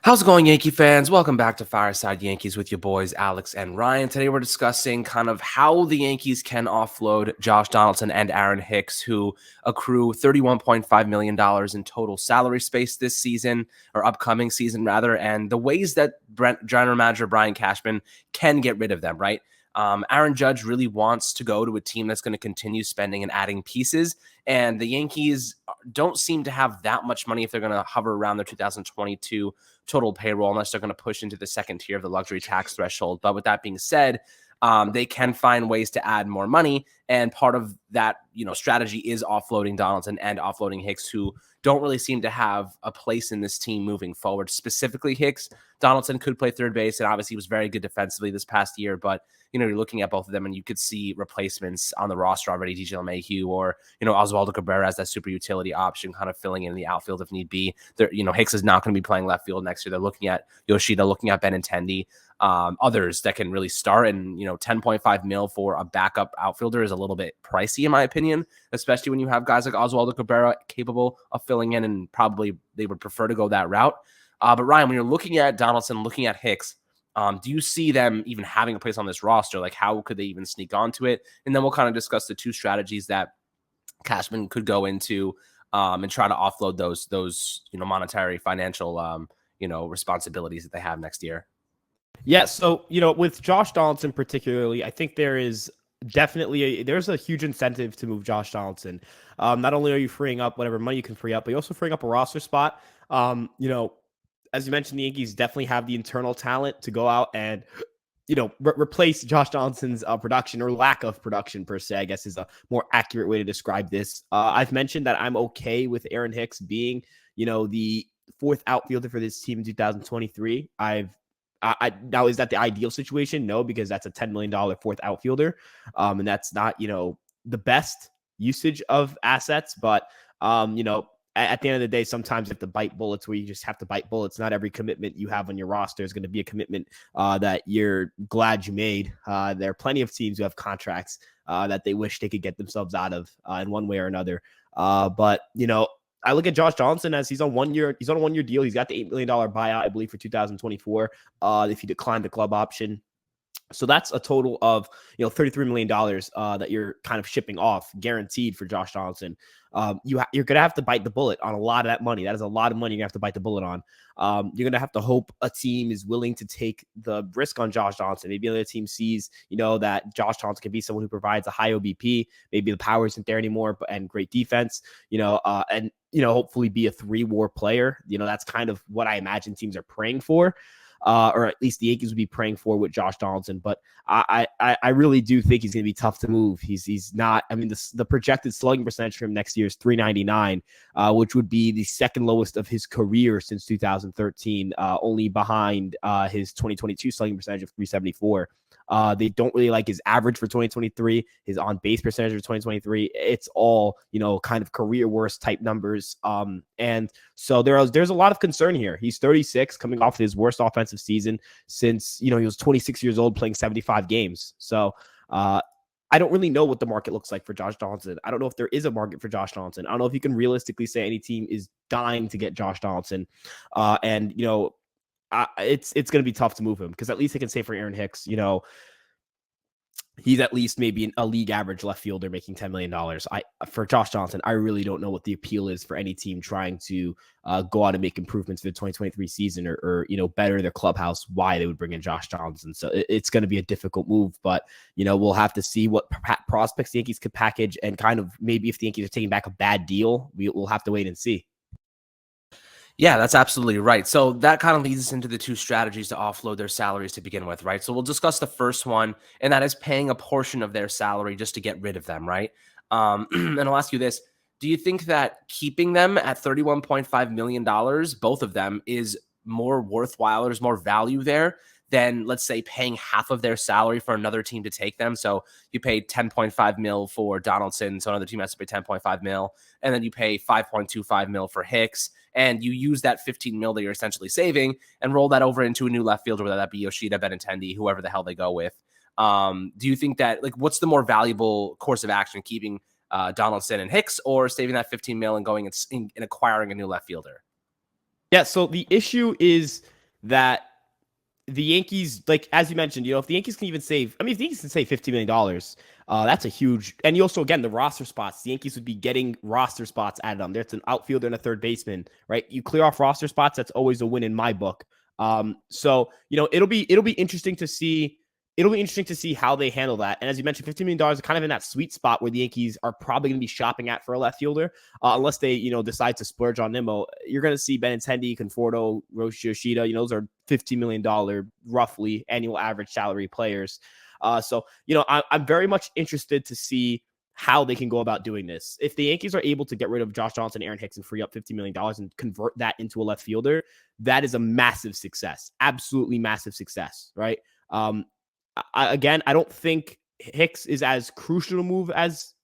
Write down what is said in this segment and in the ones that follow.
How's it going, Yankee fans? Welcome back to Fireside Yankees with your boys, Alex and Ryan. Today we're discussing kind of how the Yankees can offload Josh Donaldson and Aaron Hicks, who accrue $31.5 million in total salary space this season, or upcoming season, rather, and the ways that general manager Brian Cashman can get rid of them, right? Aaron Judge really wants to go to a team that's going to continue spending and adding pieces, and the Yankees don't seem to have that much money if they're going to hover around their 2022 total payroll, unless they're going to push into the second tier of the luxury tax threshold. But with that being said, they can find ways to add more money, and part of that, strategy is offloading Donaldson and offloading Hicks, who don't really seem to have a place in this team moving forward. Specifically, Hicks. Donaldson could play third base, and obviously he was very good defensively this past year, but you're looking at both of them, and you could see replacements on the roster already, DJ LeMahieu or, Oswaldo Cabrera as that super utility option, kind of filling in the outfield if need be. Hicks is not going to be playing left field next year. They're looking at Yoshida, looking at Benintendi, others that can really start. And, 10.5 mil for a backup outfielder is a little bit pricey, in my opinion, especially when you have guys like Oswaldo Cabrera capable of filling in, and probably they would prefer to go that route. But Ryan, when you're looking at Donaldson, looking at Hicks, do you see them even having a place on this roster? Like, how could they even sneak onto it? And then we'll kind of discuss the two strategies that Cashman could go into and try to offload those monetary financial responsibilities that they have next year. Yeah, so with Josh Donaldson particularly, I think there is definitely there's a huge incentive to move Josh Donaldson. Not only are you freeing up whatever money you can free up, but you're also freeing up a roster spot. As you mentioned, the Yankees definitely have the internal talent to go out and replace Josh Donaldson's production, or lack of production per se, I guess is a more accurate way to describe this. I've mentioned that I'm okay with Aaron Hicks being, the fourth outfielder for this team in 2023. Now, is that the ideal situation? No, because that's a $10 million fourth outfielder. And that's not, the best usage of assets, but, at the end of the day, sometimes you have to bite bullets where you just have to bite bullets. Not every commitment you have on your roster is going to be a commitment that you're glad you made. There are plenty of teams who have contracts that they wish they could get themselves out of in one way or another. But I look at Josh Donaldson as he's on a 1 year deal. He's got the $8 million buyout, I believe, for 2024. If you decline the club option. So that's a total of $33 million that you're kind of shipping off, guaranteed, for Josh Donaldson. You're going to have to bite the bullet on a lot of that money. That is a lot of money you're going to have to bite the bullet on. You're going to have to hope a team is willing to take the risk on Josh Donaldson. Maybe another team sees, that Josh Donaldson can be someone who provides a high OBP. Maybe the power isn't there anymore, and great defense, and hopefully be a 3-WAR player. That's kind of what I imagine teams are praying for. Or at least the Yankees would be praying for with Josh Donaldson. But I really do think he's going to be tough to move. He's not. I mean, the projected slugging percentage for him next year is .399, which would be the second lowest of his career since 2013, only behind his 2022 slugging percentage of .374. They don't really like his average for 2023, his on-base percentage for 2023. It's all, kind of career worst type numbers. And so there's a lot of concern here. He's 36, coming off his worst offensive season since, he was 26 years old, playing 75 games. So I don't really know what the market looks like for Josh Donaldson. I don't know if there is a market for Josh Donaldson. I don't know if you can realistically say any team is dying to get Josh Donaldson. It's going to be tough to move him, because at least I can say for Aaron Hicks, he's at least maybe a league average left fielder making $10 million. For Josh Donaldson, I really don't know what the appeal is for any team trying to go out and make improvements for the 2023 season, or better their clubhouse, why they would bring in Josh Donaldson. So it's going to be a difficult move, but we'll have to see what prospects the Yankees could package, and kind of maybe if the Yankees are taking back a bad deal, we'll have to wait and see. Yeah, that's absolutely right. So that kind of leads us into the two strategies to offload their salaries to begin with, right? So we'll discuss the first one, and that is paying a portion of their salary just to get rid of them, right? And I'll ask you this. Do you think that keeping them at $31.5 million, both of them, is more worthwhile, or there's more value there than, let's say, paying half of their salary for another team to take them? So you paid 10.5 mil for Donaldson, so another team has to pay 10.5 mil, and then you pay 5.25 mil for Hicks, and you use that 15 mil that you're essentially saving and roll that over into a new left fielder, whether that be Yoshida, Benintendi, whoever the hell they go with. Do you think that, what's the more valuable course of action, keeping Donaldson and Hicks, or saving that 15 mil and going and acquiring a new left fielder? Yeah, so the issue is that the Yankees, like as you mentioned, if the Yankees can even save, if the Yankees can save $50 million, that's a huge. And you also, again, the roster spots, the Yankees would be getting roster spots added on. There's an outfielder and a third baseman, right? You clear off roster spots, that's always a win in my book. So it'll be interesting to see. It'll be interesting to see how they handle that. And as you mentioned, $15 million is kind of in that sweet spot where the Yankees are probably going to be shopping at for a left fielder, unless they, decide to splurge on Nimmo. You're going to see Benintendi, Conforto, Roshi Yoshida. Those are $15 million roughly annual average salary players. So I'm very much interested to see how they can go about doing this. If the Yankees are able to get rid of Josh Donaldson, Aaron Hicks, and free up $50 million and convert that into a left fielder, that is a massive success. Absolutely massive success, right? I don't think Hicks is as crucial to move as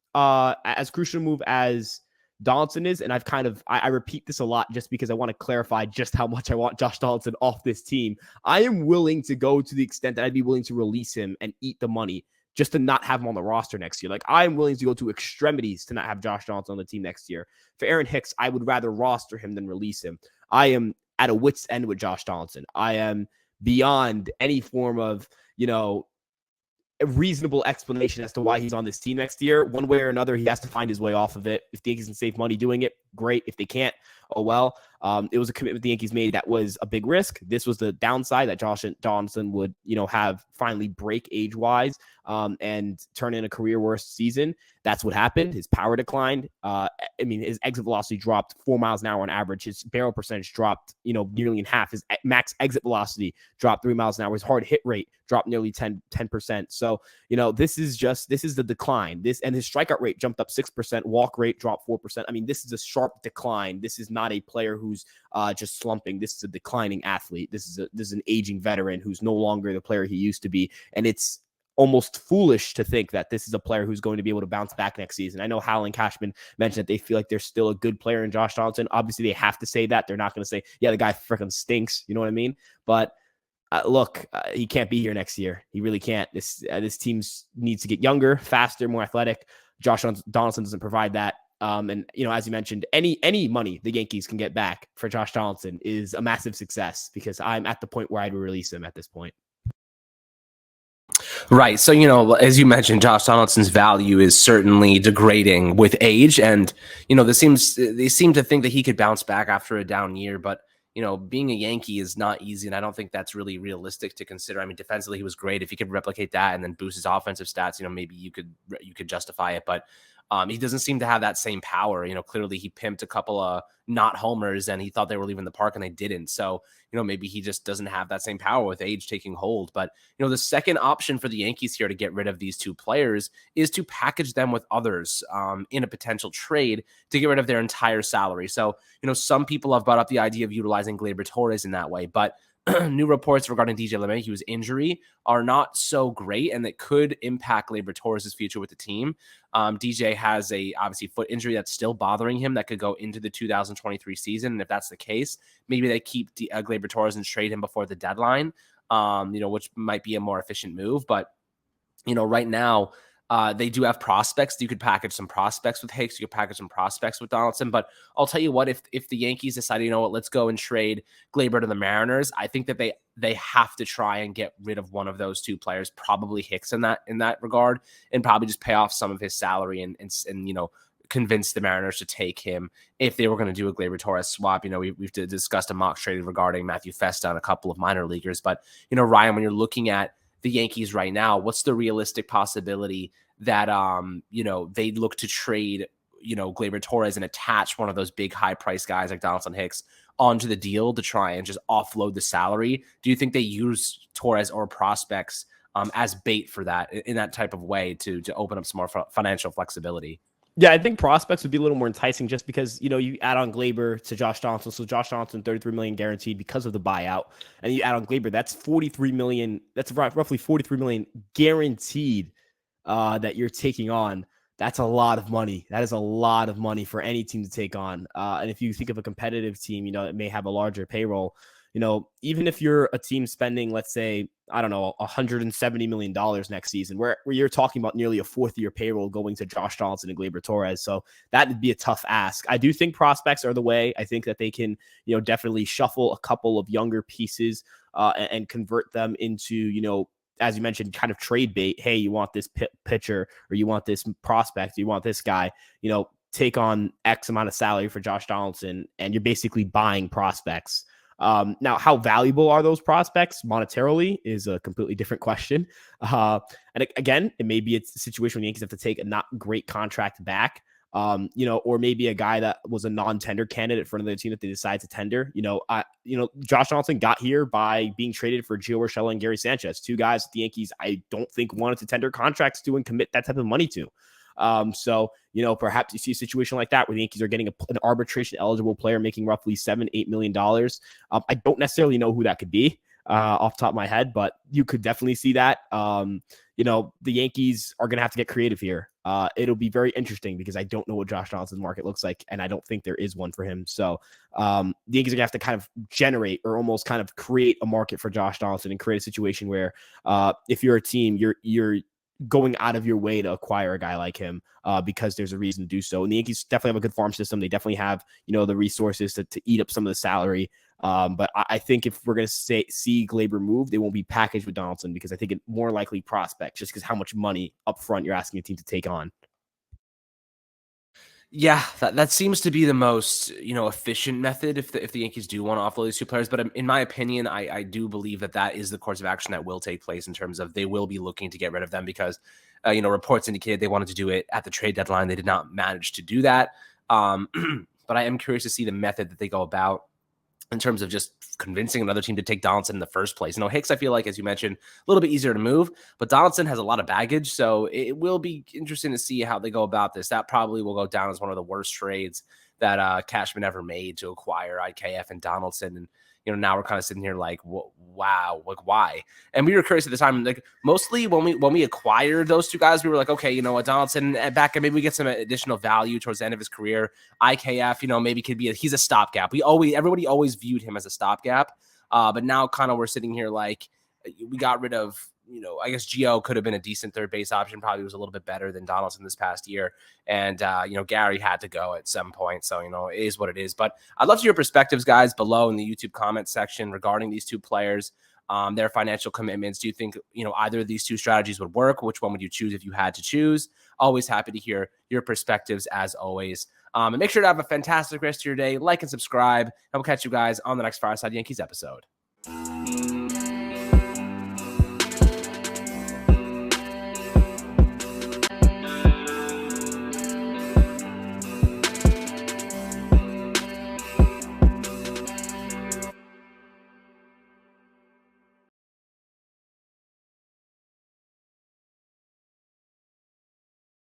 Donaldson is, and I repeat this a lot just because I want to clarify just how much I want Josh Donaldson off this team. I am willing to go to the extent that I'd be willing to release him and eat the money just to not have him on the roster next year. Like, I am willing to go to extremities to not have Josh Donaldson on the team next year. For Aaron Hicks, I would rather roster him than release him. I am at a wit's end with Josh Donaldson. I am beyond any form of, a reasonable explanation as to why he's on this team next year. One way or another, he has to find his way off of it. If the Yankees can save money doing it, great. If they can't, oh well. It was a commitment the Yankees made that was a big risk. This was the downside, that Josh Donaldson would, have finally break age-wise and turn in a career-worst season. That's what happened. His power declined. His exit velocity dropped 4 miles an hour on average. His barrel percentage dropped, nearly in half. His max exit velocity dropped 3 miles an hour. His hard hit rate dropped nearly 10%. So, this is the decline. And his strikeout rate jumped up 6%. Walk rate dropped 4%. This is a sharp decline. This is not a player who's just slumping. This is a declining athlete. This is an aging veteran who's no longer the player he used to be. And it's almost foolish to think that this is a player who's going to be able to bounce back next season. I know Hal and Cashman mentioned that they feel like there's still a good player in Josh Donaldson. Obviously, they have to say that. They're not going to say, yeah, the guy freaking stinks. You know what I mean? But look, he can't be here next year. He really can't. This team needs to get younger, faster, more athletic. Josh Donaldson doesn't provide that. And as you mentioned, any money the Yankees can get back for Josh Donaldson is a massive success, because I'm at the point where I'd release him at this point. Right. So, as you mentioned, Josh Donaldson's value is certainly degrading with age. And, they seem to think that he could bounce back after a down year. But, being a Yankee is not easy. And I don't think that's really realistic to consider. Defensively, he was great. If he could replicate that and then boost his offensive stats, maybe you could justify it. But he doesn't seem to have that same power. Clearly he pimped a couple of not homers and he thought they were leaving the park and they didn't. So, maybe he just doesn't have that same power with age taking hold. But, the second option for the Yankees here to get rid of these two players is to package them with others in a potential trade to get rid of their entire salary. So, some people have brought up the idea of utilizing Gleyber Torres in that way, but new reports regarding DJ LeMahieu's injury are not so great, and that could impact Gleyber Torres' future with the team. DJ has a obviously foot injury that's still bothering him that could go into the 2023 season. And if that's the case, maybe they keep Gleyber Torres and trade him before the deadline, which might be a more efficient move. But, right now, they do have prospects. You could package some prospects with Hicks. You could package some prospects with Donaldson. But I'll tell you what, if the Yankees decide, let's go and trade Gleyber to the Mariners, I think that they have to try and get rid of one of those two players, probably Hicks in that regard, and probably just pay off some of his salary and convince the Mariners to take him if they were going to do a Gleyber Torres swap. We've discussed a mock trade regarding Matthew Festa and a couple of minor leaguers. But, Ryan, when you're looking at the Yankees right now, what's the realistic possibility that, they'd look to trade, Gleyber Torres and attach one of those big high price guys like Donaldson, Hicks onto the deal to try and just offload the salary? Do you think they use Torres or prospects as bait for that in that type of way to open up some more financial flexibility? Yeah, I think prospects would be a little more enticing just because, you add on Gleyber to Josh Donaldson. So Josh Donaldson, $33 million guaranteed because of the buyout. And you add on Gleyber, that's $43 million. That's roughly $43 million guaranteed that you're taking on. That's a lot of money. That is a lot of money for any team to take on. And if you think of a competitive team, that may have a larger payroll, Even if you're a team spending, let's say, I don't know, $170 million next season, where you're talking about nearly a fourth year payroll going to Josh Donaldson and Gleyber Torres. So that would be a tough ask. I do think prospects are the way. I think that they can, definitely shuffle a couple of younger pieces and convert them into, as you mentioned, kind of trade bait. Hey, you want this pitcher, or you want this prospect, you want this guy, take on X amount of salary for Josh Donaldson, and you're basically buying prospects. Now, how valuable are those prospects monetarily is a completely different question. And again, it may be a situation where the Yankees have to take a not great contract back, or maybe a guy that was a non-tender candidate for another team that they decide to tender. Josh Donaldson got here by being traded for Gio Urshela and Gary Sanchez, two guys that the Yankees I don't think wanted to tender contracts to and commit that type of money to. So perhaps you see a situation like that where the Yankees are getting an arbitration eligible player making roughly $7-8 million. I don't necessarily know who that could be off the top of my head, but you could definitely see that. The Yankees are going to have to get creative here. It'll be very interesting because I don't know what Josh Donaldson's market looks like, and I don't think there is one for him. So the Yankees are going to have to kind of generate or almost kind of create a market for Josh Donaldson and create a situation where if you're a team, you're going out of your way to acquire a guy like him because there's a reason to do so. And the Yankees definitely have a good farm system. They definitely have, the resources to eat up some of the salary. But I think if we're going to see Gleyber move, they won't be packaged with Donaldson because I think it more likely prospect just because how much money up front you're asking a team to take on. Yeah, that seems to be the most, efficient method if the Yankees do want to offload these two players. But in my opinion, I do believe that is the course of action that will take place in terms of they will be looking to get rid of them because, reports indicated they wanted to do it at the trade deadline. They did not manage to do that. But I am curious to see the method that they go about in terms of just convincing another team to take Donaldson in the first place. Hicks, I feel like, as you mentioned, a little bit easier to move, but Donaldson has a lot of baggage, so it will be interesting to see how they go about this. That probably will go down as one of the worst trades that Cashman ever made to acquire IKF and Donaldson. And now we're kind of sitting here like, wow, like why? And we were curious at the time, like mostly when we acquired those two guys, we were like, okay, Donaldson back, and maybe we get some additional value towards the end of his career. IKF, maybe could be he's a stopgap. Everybody always viewed him as a stopgap, but now kind of we're sitting here like we got rid of. I guess Gio could have been a decent third base option. Probably was a little bit better than Donaldson this past year. And, Gary had to go at some point. So, it is what it is. But I'd love to hear your perspectives, guys, below in the YouTube comment section regarding these two players, their financial commitments. Do you think, either of these two strategies would work? Which one would you choose if you had to choose? Always happy to hear your perspectives as always. And make sure to have a fantastic rest of your day. Like and subscribe. And we'll catch you guys on the next Fireside Yankees episode.